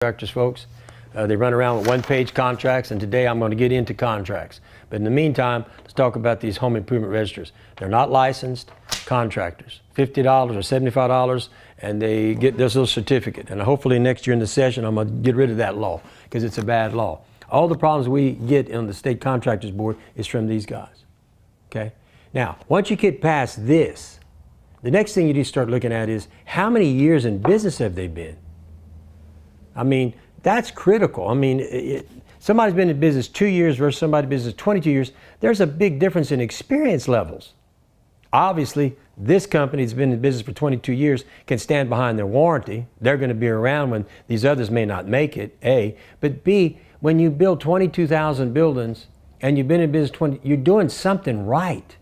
Contractors, folks. They run around with one-page contracts, and today I'm going to get into contracts. But in the meantime, let's talk about these home improvement registers. They're not licensed contractors. $50 or $75, and they get this little certificate. And hopefully next year in the session, I'm going to get rid of that law because it's a bad law. All the problems we get on the State Contractors Board is from these guys. Okay? Now, once you get past this, the next thing you need to start looking at is how many years in business have they been? I mean, that's critical. I mean, somebody's been in business 2 years versus somebody's been in business 22 years. There's a big difference in experience levels. Obviously, this company that's been in business for 22 years can stand behind their warranty. They're going to be around when these others may not make it, A. But B, when you build 22,000 buildings and you've been in business 20, you're doing something right.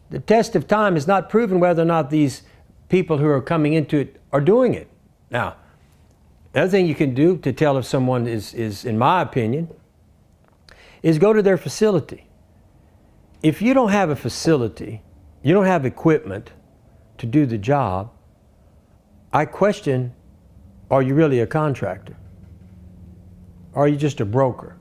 The test of time has not proven whether or not these people who are coming into it are doing it. Now, the other thing you can do to tell if someone is, in my opinion, is go to their facility. If you don't have a facility, you don't have equipment to do the job, I question, are you really a contractor? Or are you just a broker?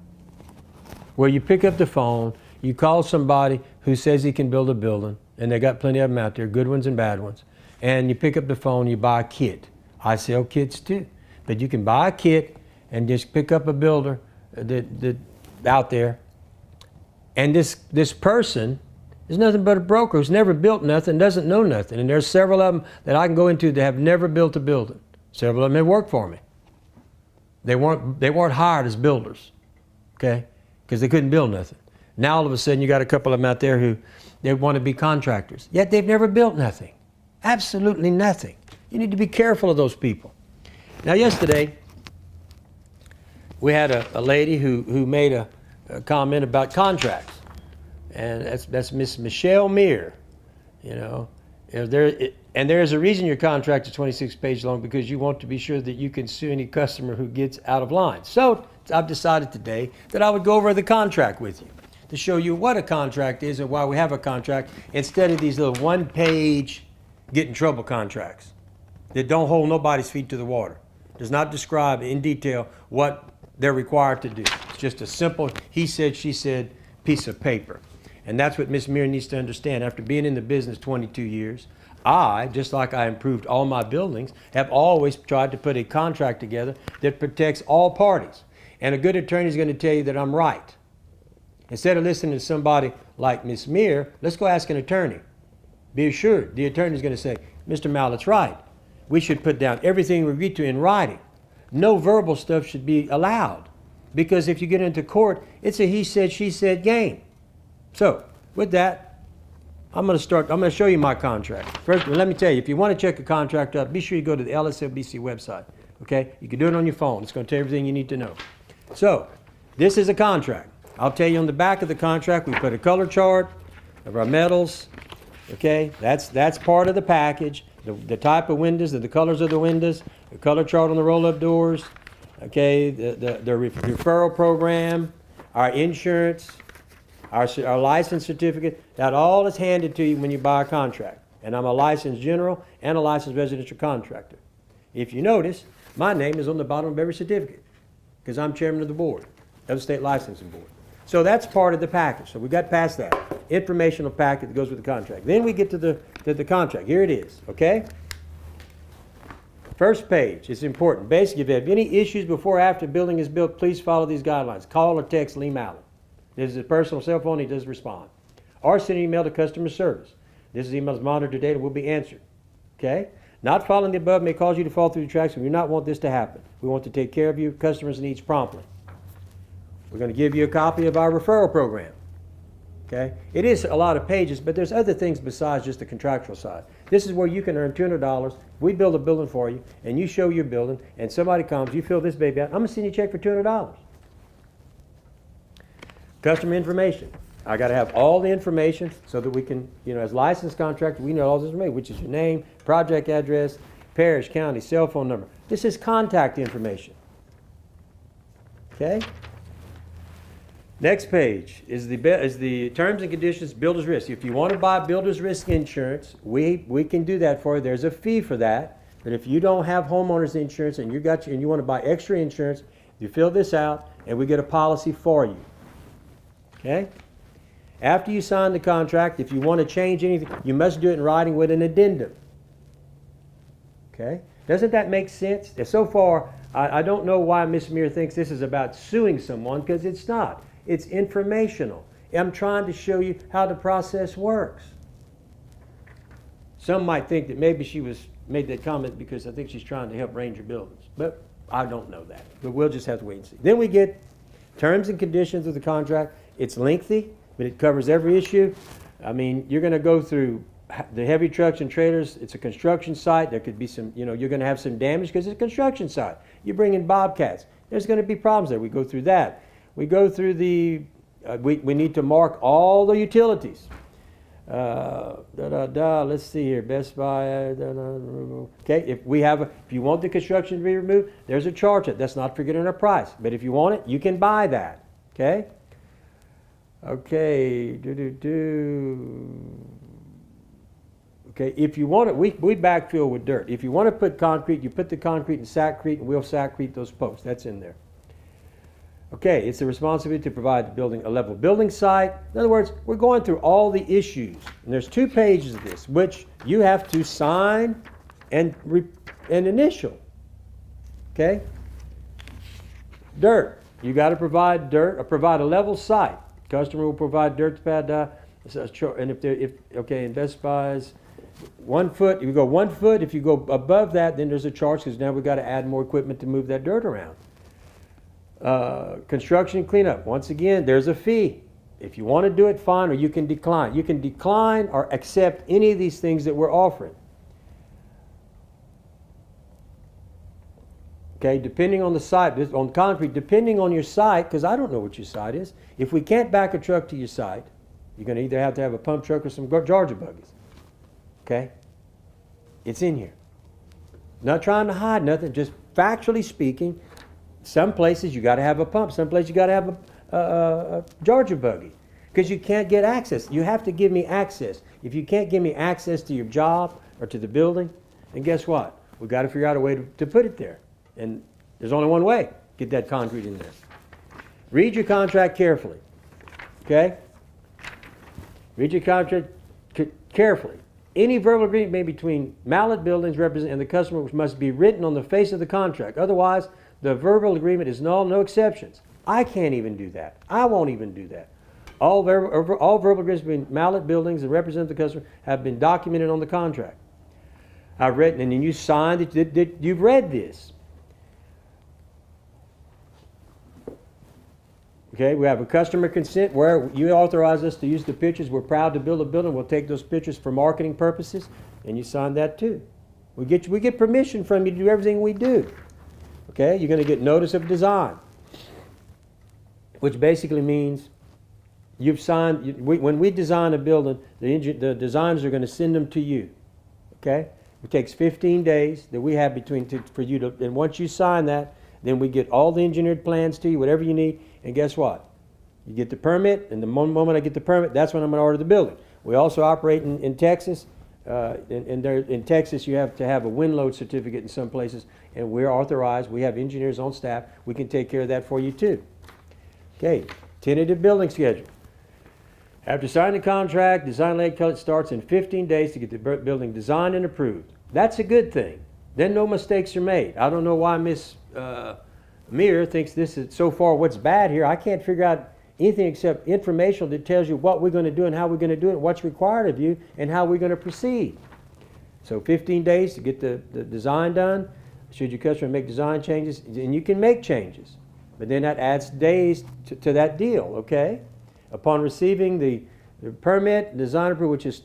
Where you pick up the phone, you call somebody who says he can build a building, and they got plenty of them out there, good ones and bad ones, and you pick up the phone, you buy a kit. I sell kits too. But you can buy a kit and just pick up a builder that out there. And this person is nothing but a broker who's never built nothing, doesn't know nothing. And there's several of them that I can go into that have never built a building. Several of them have worked for me. They weren't hired as builders, okay? Because they couldn't build nothing. Now all of a sudden you got a couple of them out there who they want to be contractors. Yet they've never built nothing. Absolutely nothing. You need to be careful of those people. Now yesterday, we had a lady who made a comment about contracts, and that's Miss Michelle Meir. You know, and there's a reason your contract is 26 pages long, because you want to be sure that you can sue any customer who gets out of line. So I've decided today that I would go over the contract with you to show you what a contract is and why we have a contract, instead of these little one-page get in trouble contracts that don't hold nobody's feet to the water. Does not describe in detail what they're required to do. It's just a simple he said, she said piece of paper. And that's what Ms. Meir needs to understand. After being in the business 22 years, I, just like I improved all my buildings, have always tried to put a contract together that protects all parties. And a good attorney is going to tell you that I'm right. Instead of listening to somebody like Ms. Meir, let's go ask an attorney. Be assured, the attorney is going to say, Mr. Mallett's right. We should put down everything we agree to in writing. No verbal stuff should be allowed, because if you get into court, it's a he said, she said game. So with that, I'm going to show you my contract. First, let me tell you, if you want to check a contract out, be sure you go to the LSLBC website. Okay? You can do it on your phone. It's going to tell you everything you need to know. So this is a contract. I'll tell you on the back of the contract, we put a color chart of our metals. Okay? That's part of the package. The type of windows, the colors of the windows, the color chart on the roll-up doors, okay, the referral program, our insurance, our license certificate, that all is handed to you when you buy a contract. And I'm a licensed general and a licensed residential contractor. If you notice, my name is on the bottom of every certificate because I'm chairman of the board, of the state licensing board. So that's part of the package. So we got past that. Informational packet that goes with the contract. Then we get to the contract. Here it is, okay? First page, it's important. Basically, if you have any issues before or after building is built, please follow these guidelines. Call or text Lee Mallett. This is a personal cell phone, he does respond. Or send an email to customer service. This email is monitored today and will be answered, okay? Not following the above may cause you to fall through the tracks, and we do not want this to happen. We want to take care of your customers' needs promptly. We're going to give you a copy of our referral program. Okay? It is a lot of pages, but there's other things besides just the contractual side. This is where you can earn $200. We build a building for you, and you show your building, and somebody comes, you fill this baby out, I'm going to send you a check for $200. Customer information. I got to have all the information so that we can, as licensed contractor, we know all this information, which is your name, project address, parish, county, cell phone number. This is contact information. Okay? Next page is the terms and conditions, builder's risk. If you want to buy builder's risk insurance, we can do that for you. There's a fee for that. that if you don't have homeowners insurance and you want to buy extra insurance, you fill this out and we get a policy for you. Okay? After you sign the contract, if you want to change anything, you must do it in writing with an addendum. Okay? Doesn't that make sense? So far, I don't know why Ms. Muir thinks this is about suing someone, because it's not. It's informational. I'm trying to show you how the process works. Some might think that maybe she made that comment because I think she's trying to help Ranger Buildings, but I don't know that. But we'll just have to wait and see. Then we get terms and conditions of the contract. It's lengthy, but it covers every issue. I mean, you're going to go through the heavy trucks and trailers. It's a construction site. There could be some, you're going to have some damage because it's a construction site. You bring in bobcats. There's going to be problems there. We go through that. We go through we need to mark all the utilities. Let's see here. Best Buy. Okay, if you want the construction to be removed, there's a charge. That's not forgetting a price. But if you want it, you can buy that. Okay. Okay. Okay. If you want it, we backfill with dirt. If you want to put concrete, you put the concrete in sackcrete, and we'll sackcrete those posts. That's in there. Okay, it's the responsibility to provide the building a level building site. In other words, we're going through all the issues. And there's 2 pages of this, which you have to sign and initial. Okay? Dirt. You got to provide dirt, or provide a level site. Customer will provide dirt to pad. And in Best Buy's 1 foot, if you go 1 foot, if you go above that, then there's a charge, because now we've got to add more equipment to move that dirt around. Construction cleanup. Once again, there's a fee. If you want to do it, fine, or you can decline. You can decline or accept any of these things that we're offering. Okay, depending on the site, on concrete, depending on your site, because I don't know what your site is. If we can't back a truck to your site, you're going to either have to have a pump truck or some Georgia buggies. Okay? It's in here. Not trying to hide nothing, just factually speaking. Some places you got to have a pump. Some places you got to have a Georgia buggy, because you can't get access. You have to give me access. If you can't give me access to your job or to the building, then guess what? We've got to figure out a way to put it there. And there's only one way. Get that concrete in there. Read your contract carefully. Okay? Read your contract carefully. Any verbal agreement made between Mallett Buildings and the customer must be written on the face of the contract. Otherwise, the verbal agreement is null, no exceptions. I can't even do that. I won't even do that. All verbal agreements between Mallett Buildings and represent the customer have been documented on the contract. I've read, and then you signed it. You've read this. Okay, we have a customer consent where you authorize us to use the pictures. We're proud to build a building. We'll take those pictures for marketing purposes, and you sign that too. We get permission from you to do everything we do. Okay, you're going to get notice of design, which basically means you've signed. When we design a building, the designers are going to send them to you. Okay, it takes 15 days that we have for you to, and once you sign that, then we get all the engineered plans to you, whatever you need, and guess what? You get the permit, and the moment I get the permit, that's when I'm going to order the building. We also operate in Texas. In Texas, you have to have a wind load certificate in some places, and we're authorized. We have engineers on staff. We can take care of that for you too. Okay, tentative building schedule. After signing the contract, design leg cut starts in 15 days to get the building designed and approved. That's a good thing. Then no mistakes are made. I don't know why Ms. Muir thinks this is so far what's bad here. I can't figure out anything except informational that tells you what we're going to do and how we're going to do it, what's required of you, and how we're going to proceed. So 15 days to get the design done. Should your customer make design changes, and you can make changes. But then that adds days to that deal, okay? Upon receiving the permit, design approval, which is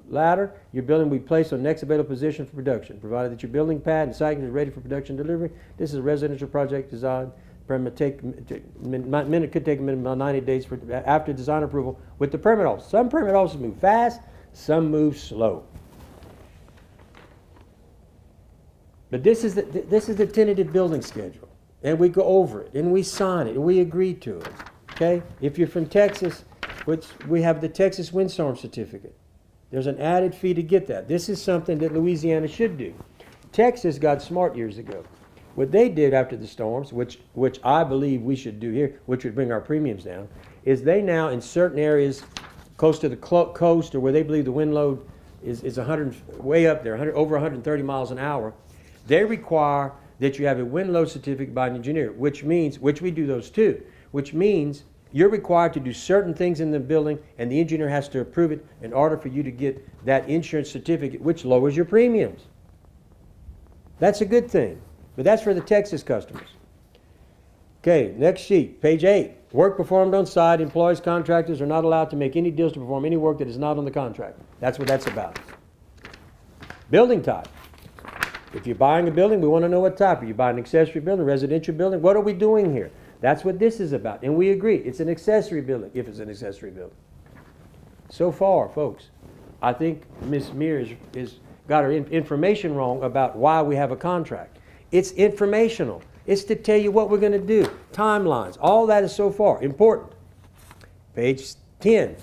latter, your building will be placed on the next available position for production, provided that your building pad and site is ready for production delivery. This is a residential project design. Permit could take a minimum of 90 days after design approval with the permit office. Some permit offices move fast, some move slow. But this is the tentative building schedule, and we go over it, and we sign it, and we agree to it. Okay? If you're from Texas, which we have the Texas windstorm certificate, there's an added fee to get that. This is something that Louisiana should do. Texas got smart years ago. What they did after the storms, which I believe we should do here, which would bring our premiums down, is they now in certain areas close to the coast or where they believe the wind load is 100, way up there, over 130 miles an hour, they require that you have a wind load certificate by an engineer, which we do those too, which means you're required to do certain things in the building and the engineer has to approve it in order for you to get that insurance certificate, which lowers your premiums. That's a good thing, but that's for the Texas customers. Okay, next sheet, page 8. Work performed on site, employees, contractors are not allowed to make any deals to perform any work that is not on the contract. That's what that's about. Building type. If you're buying a building, we want to know what type. Are you buying an accessory building, residential building? What are we doing here? That's what this is about. And we agree, it's an accessory building, if it's an accessory building. So far, folks, I think Ms. Mears is got her information wrong about why we have a contract. It's informational. It's to tell you what we're going to do. Timelines. All that is so far important. Page 10.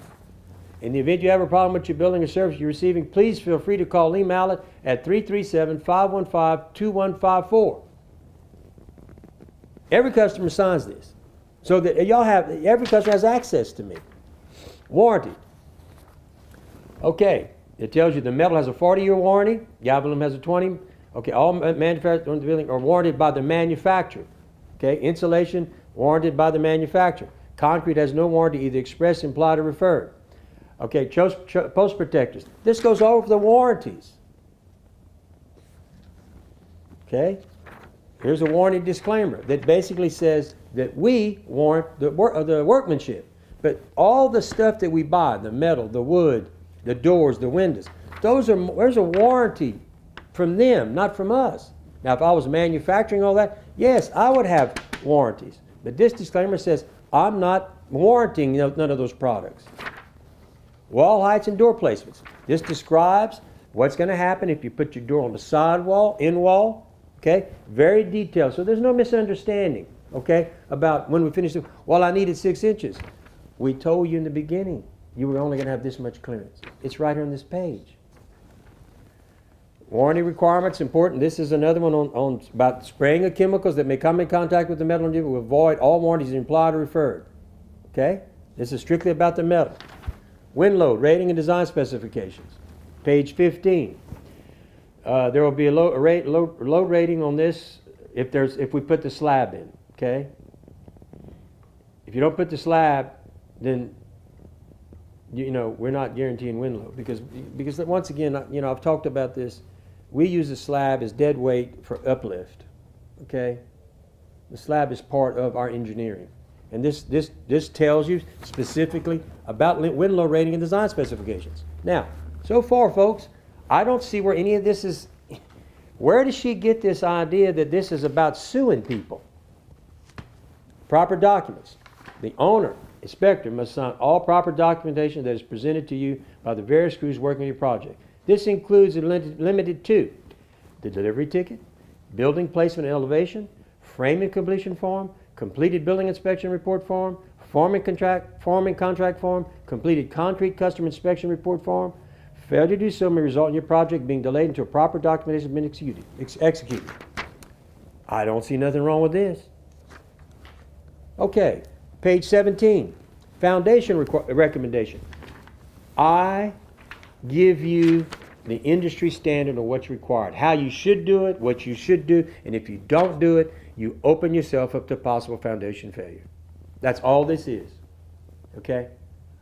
In the event you have a problem with your building or service you're receiving, please feel free to call Lee Mallett at 337-515-2154. Every customer signs this. So that every customer has access to me. Warranty. Okay. It tells you the metal has a 40-year warranty. The aluminum has a 20. Okay, all manufactured on the building are warranted by the manufacturer. Okay, insulation warranted by the manufacturer. Concrete has no warranty, either express, implied, or referred. Okay, post protectors. This goes over the warranties. Okay, here's a warranty disclaimer that basically says that we warrant the workmanship, but all the stuff that we buy, the metal, the wood, the doors, the windows, there's a warranty from them, not from us. Now, if I was manufacturing all that, yes, I would have warranties. But this disclaimer says I'm not warranting none of those products. Wall heights and door placements. This describes what's going to happen if you put your door on the side wall, in wall. Okay, very detailed. So there's no misunderstanding. Okay, about when we finish. Well, I needed 6 inches. We told you in the beginning you were only going to have this much clearance. It's right here on this page. Warranty requirements, important. This is another one on about spraying of chemicals that may come in contact with the metal and will avoid all warranties implied or referred. Okay? This is strictly about the metal. Wind load, rating and design specifications. Page 15. There will be a load rating on this if we put the slab in. Okay? If you don't put the slab, then we're not guaranteeing wind load because once again, I've talked about this. We use the slab as dead weight for uplift. Okay, the slab is part of our engineering, and this tells you specifically about wind load rating and design specifications. Now, so far, folks, I don't see where any of this is. Where does she get this idea that this is about suing people? Proper documents. The owner, inspector, must sign all proper documentation that is presented to you by the various crews working on your project. This includes and limited to the delivery ticket, building placement and elevation, framing completion form, completed building inspection report form, forming contract form, completed concrete customer inspection report form. Failure to do so may result in your project being delayed until proper documentation has been executed. I don't see nothing wrong with this. Okay, page 17, foundation recommendation. I give you the industry standard of what's required, how you should do it, what you should do, and if you don't do it, you open yourself up to possible foundation failure. That's all this is. Okay?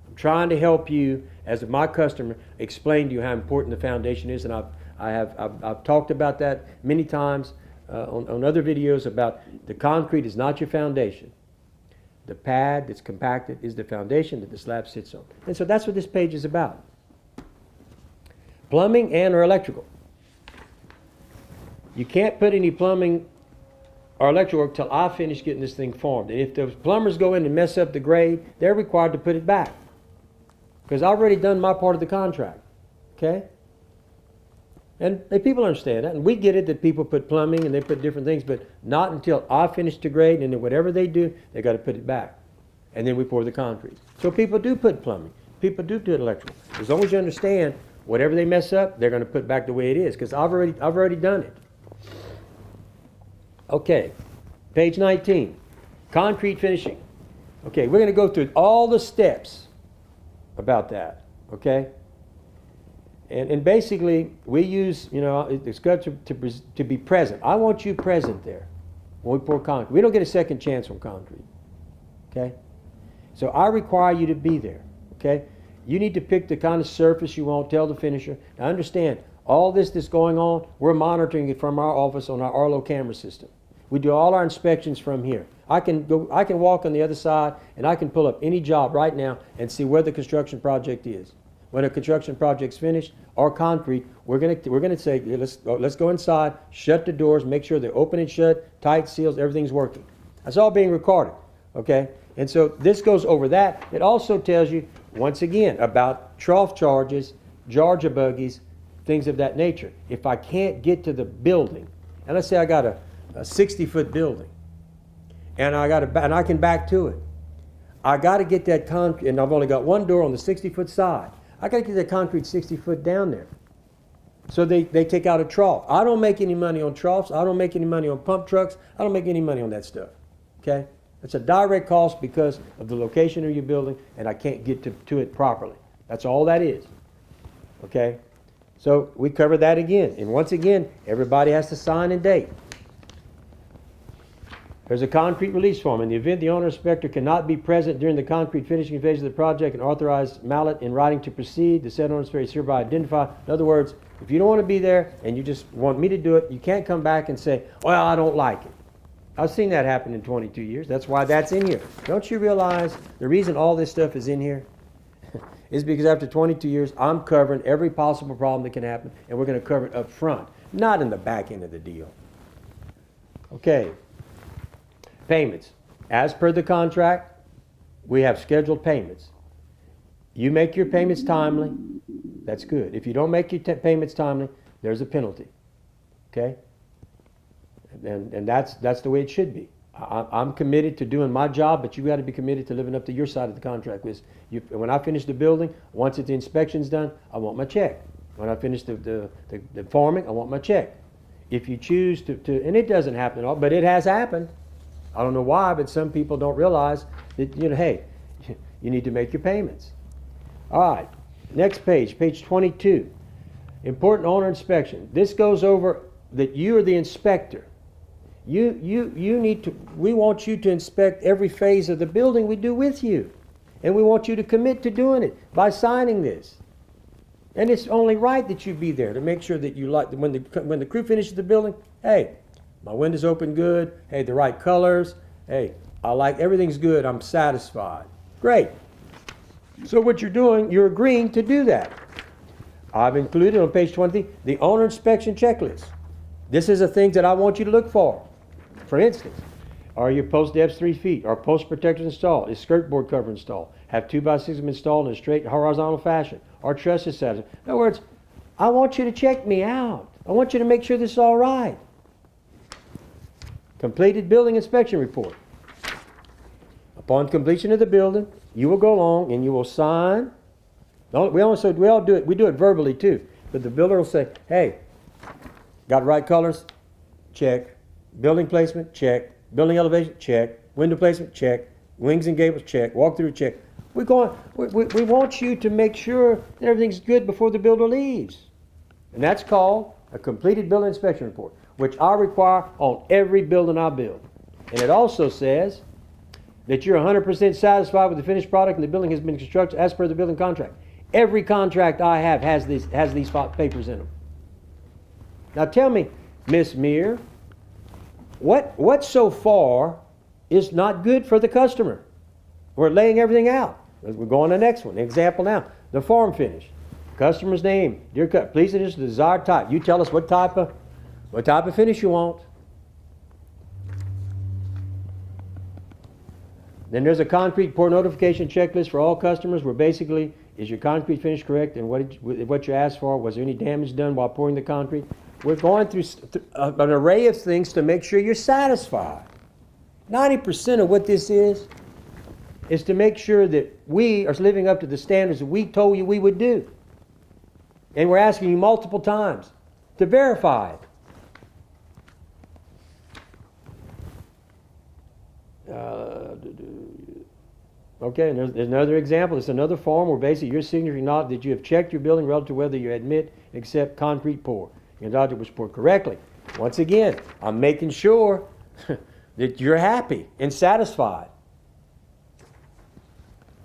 I'm trying to help you, as my customer, explain to you how important the foundation is, and I've talked about that many times on other videos about the concrete is not your foundation. The pad that's compacted is the foundation that the slab sits on. And so that's what this page is about. Plumbing and or electrical. You can't put any plumbing or electrical work till I finish getting this thing formed. And if the plumbers go in and mess up the grade, they're required to put it back. Because I've already done my part of the contract. Okay? And people understand that. And we get it that people put plumbing and they put different things, but not until I finish the grade, and then whatever they do, they got to put it back. And then we pour the concrete. So people do put plumbing. People do electrical. As long as you understand, whatever they mess up, they're going to put back the way it is, because I've already done it. Okay, page 19, concrete finishing. Okay, we're going to go through all the steps about that, okay? And basically, we use, it's good to be present. I want you present there when we pour concrete. We don't get a second chance on concrete, okay? So I require you to be there, okay? You need to pick the kind of surface you want, tell the finisher. Now understand, all this that's going on, we're monitoring it from our office on our Arlo camera system. We do all our inspections from here. I can walk on the other side and I can pull up any job right now and see where the construction project is. When a construction project's finished or concrete, we're gonna say, let's go inside, shut the doors, make sure they're open and shut, tight seals, everything's working. That's all being recorded, okay? And so this goes over that. It also tells you, once again, about trough charges, Georgia buggies, things of that nature. If I can't get to the building, and let's say I got a 60-foot building, and I can back to it. I got to get that concrete, and I've only got one door on the 60-foot side. I got to get that concrete 60 foot down there. So they take out a trough. I don't make any money on troughs. I don't make any money on pump trucks. I don't make any money on that stuff. Okay? It's a direct cost because of the location of your building, and I can't get to it properly. That's all that is. Okay? So we cover that again. And once again, everybody has to sign and date. There's a concrete release form. In the event the owner inspector cannot be present during the concrete finishing phase of the project and authorize Mallett in writing to proceed, the said owner inspector is hereby identified. In other words, if you don't want to be there and you just want me to do it, you can't come back and say, well, I don't like it. I've seen that happen in 22 years. That's why that's in here. Don't you realize the reason all this stuff is in here is because after 22 years, I'm covering every possible problem that can happen, and we're going to cover it up front, not in the back end of the deal. Okay. Payments. As per the contract, we have scheduled payments. You make your payments timely, that's good. If you don't make your payments timely, there's a penalty. Okay? And that's the way it should be. I'm committed to doing my job, but you got to be committed to living up to your side of the contract. When I finish the building, once the inspection's done, I want my check. When I finish the forming, I want my check. If you choose to, and it doesn't happen at all, but it has happened. I don't know why, but some people don't realize that, hey, you need to make your payments. All right, next page, page 22. Important owner inspection. This goes over that you are the inspector. You need to, we want you to inspect every phase of the building we do with you. And we want you to commit to doing it by signing this. And it's only right that you be there to make sure that you like, when the crew finishes the building, hey, my window's open good. Hey, the right colors. Hey, I like, everything's good. I'm satisfied. Great. So what you're doing, you're agreeing to do that. I've included on page 20 the owner inspection checklist. This is the things that I want you to look for. For instance, are your post depths 3 feet? Are post protectors installed? Is skirt board cover installed? Have 2x6 installed in a straight horizontal fashion? Are trusses satisfied? In other words, I want you to check me out. I want you to make sure this is all right. Completed building inspection report. Upon completion of the building, you will go along and you will sign. We all do it. We do it verbally too. But the builder will say, "Hey, got the right colors? Check. Building placement? Check. Building elevation? Check. Window placement? Check. Wings and gables? Check. Walk through? Check." We want you to make sure that everything's good before the builder leaves, and that's called a completed building inspection report, which I require on every building I build. And it also says that you're 100% satisfied with the finished product and the building has been constructed as per the building contract. Every contract I have has these papers in them. Now tell me, Miss Meir, what so far is not good for the customer? We're laying everything out. We're going to the next one. Example now, the form finish. Customer's name, dear customer, please finish the desired type. You tell us what type of finish you want. Then there's a concrete pour notification checklist for all customers where basically, is your concrete finish correct and what you asked for? Was there any damage done while pouring the concrete? We're going through an array of things to make sure you're satisfied. 90% of what this is to make sure that we are living up to the standards that we told you we would do. And we're asking you multiple times to verify it. Okay, and there's another example. It's another form where basically your signature acknowledges that you have checked your building relative to whether you admit and accept concrete pour. Your acknowledgement was poured correctly. Once again, I'm making sure that you're happy and satisfied.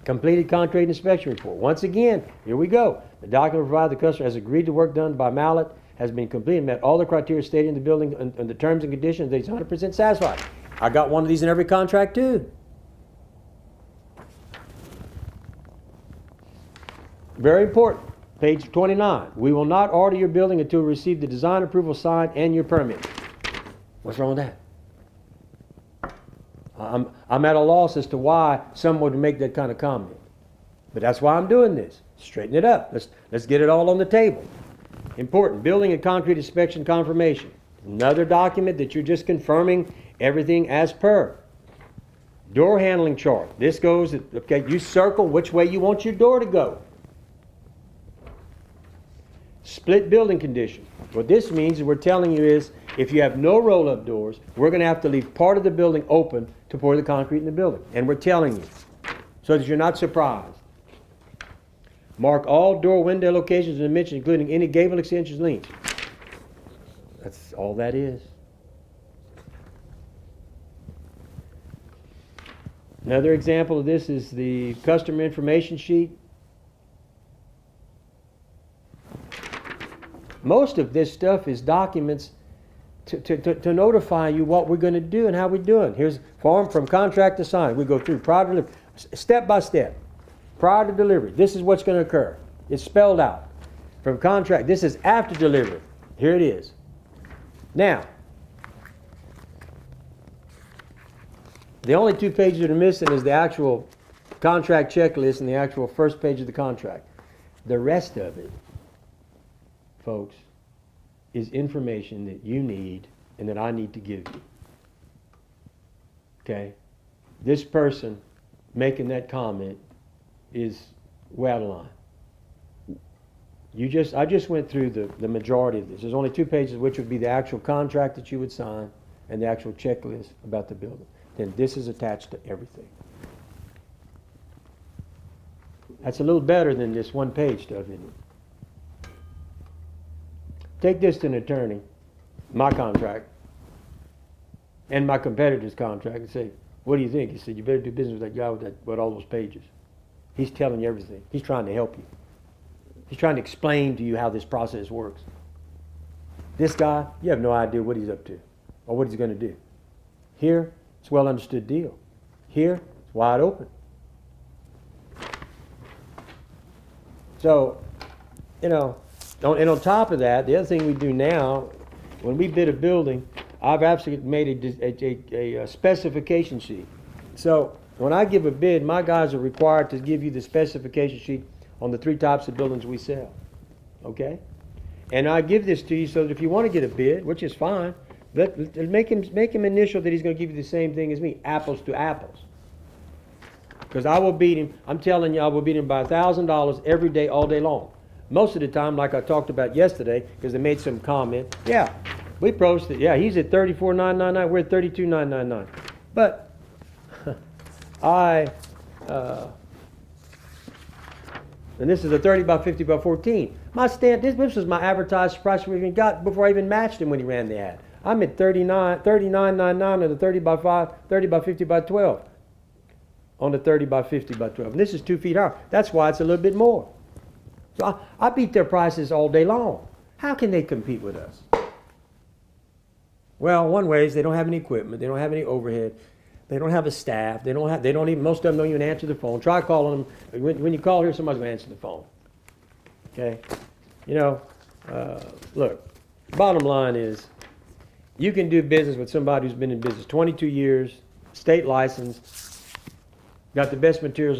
Completed concrete inspection report. Once again, here we go. The document provided the customer has agreed to work done by Mallett, has been completed, met all the criteria stated in the building and the terms and conditions that he's 100% satisfied. I got one of these in every contract too. Very important. Page 29. We will not order your building until we receive the design approval signed and your permit. What's wrong with that? I'm at a loss as to why someone would make that kind of comment. But that's why I'm doing this. Straighten it up. Let's get it all on the table. Important. Building and concrete inspection confirmation. Another document that you're just confirming everything as per. Door handling chart. This goes, okay, you circle which way you want your door to go. Split building condition. What this means is we're telling you is if you have no roll-up doors, we're going to have to leave part of the building open to pour the concrete in the building. And we're telling you so that you're not surprised. Mark all door window locations and dimensions, including any gable extensions lengths. That's all that is. Another example of this is the customer information sheet. Most of this stuff is documents to notify you what we're going to do and how we're doing. Here's form from contract to sign. We go through prior to delivery, step by step. Prior to delivery, this is what's going to occur. It's spelled out. From contract, this is after delivery. Here it is. Now, the only two pages that are missing is the actual contract checklist and the actual first page of the contract. The rest of it, folks, is information that you need and that I need to give you. Okay? This person making that comment is way out of line. I just went through the majority of this. There's only 2 pages, which would be the actual contract that you would sign and the actual checklist about the building. Then this is attached to everything. That's a little better than this 1-page stuff, isn't it? Take this to an attorney, my contract, and my competitor's contract, and say, what do you think? He said, you better do business with that guy with all those pages. He's telling you everything. He's trying to help you. He's trying to explain to you how this process works. This guy, you have no idea what he's up to or what he's going to do. Here, it's a well understood deal. Here, it's wide open. So, and on top of that, the other thing we do now, when we bid a building, I've absolutely made a specification sheet. So when I give a bid, my guys are required to give you the specification sheet on the 3 types of buildings we sell. Okay? And I give this to you so that if you want to get a bid, which is fine, make him initial that he's going to give you the same thing as me, apples to apples. Because I will beat him, I'm telling you, I will beat him by $1,000 every day, all day long. Most of the time, like I talked about yesterday, because they made some comment, yeah, we posted, yeah, he's at $34,999, we're at $32,999. But and this is a 30 by 50 by 14. This was my advertised price we even got before I even matched him when he ran the ad. I'm at $39.99 on the 30 by 50 by 12. On the 30 by 50 by 12. And this is 2 feet high. That's why it's a little bit more. So I beat their prices all day long. How can they compete with us? Well, one way is they don't have any equipment. They don't have any overhead. They don't have a staff. Most of them don't even answer the phone. Try calling them. When you call here, somebody's going to answer the phone. Okay? Look, bottom line is you can do business with somebody who's been in business 22 years, state licensed, got the best materials